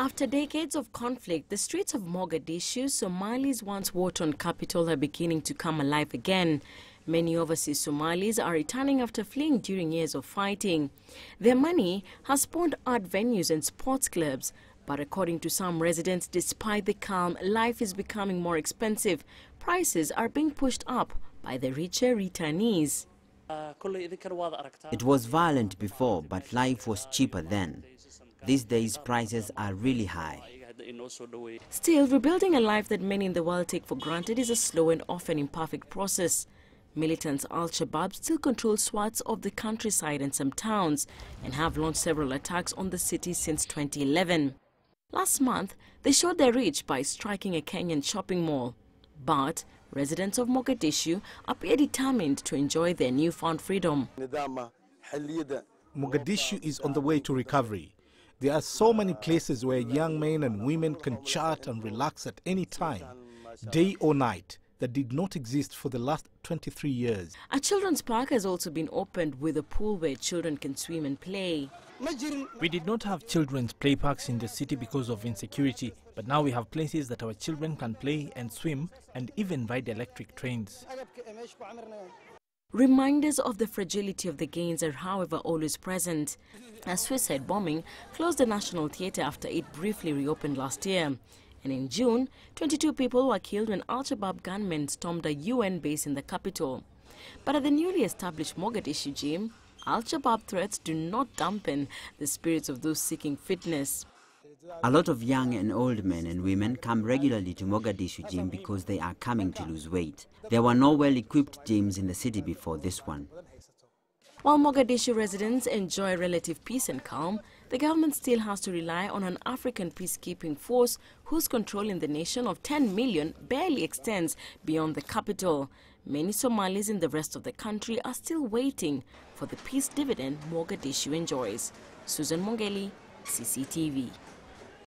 After decades of conflict, the streets of Mogadishu, Somalia's once war-torn capital, are beginning to come alive again. Many overseas Somalis are returning after fleeing during years of fighting. Their money has spawned art venues and sports clubs. But according to some residents, despite the calm, life is becoming more expensive. Prices are being pushed up by the richer returnees. It was violent before, but life was cheaper then. These days, prices are really high. Still, rebuilding a life that many in the world take for granted is a slow and often imperfect process. Militants al-shabaab still control swaths of the countryside and some towns and have launched several attacks on the city since 2011. Last month, they showed their reach by striking a Kenyan shopping mall. But residents of Mogadishu appear determined to enjoy their newfound freedom. Mogadishu is on the way to recovery. There are so many places where young men and women can chat and relax at any time, day or night, that did not exist for the last 23 years. A children's park has also been opened with a pool where children can swim and play. We did not have children's play parks in the city because of insecurity, but now we have places that our children can play and swim and even ride electric trains. Reminders of the fragility of the gains are, however, always present. A suicide bombing closed the National Theatre after it briefly reopened last year. And in June, 22 people were killed when al-Shabaab gunmen stormed a UN base in the capital. But at the newly established Mogadishu gym, al-Shabaab threats do not dampen the spirits of those seeking fitness. A lot of young and old men and women come regularly to Mogadishu gym because they are coming to lose weight. There were no well-equipped gyms in the city before this one. While Mogadishu residents enjoy relative peace and calm, the government still has to rely on an African peacekeeping force whose control in the nation of 10 million barely extends beyond the capital. Many Somalis in the rest of the country are still waiting for the peace dividend Mogadishu enjoys. Mwongeli, CCTV.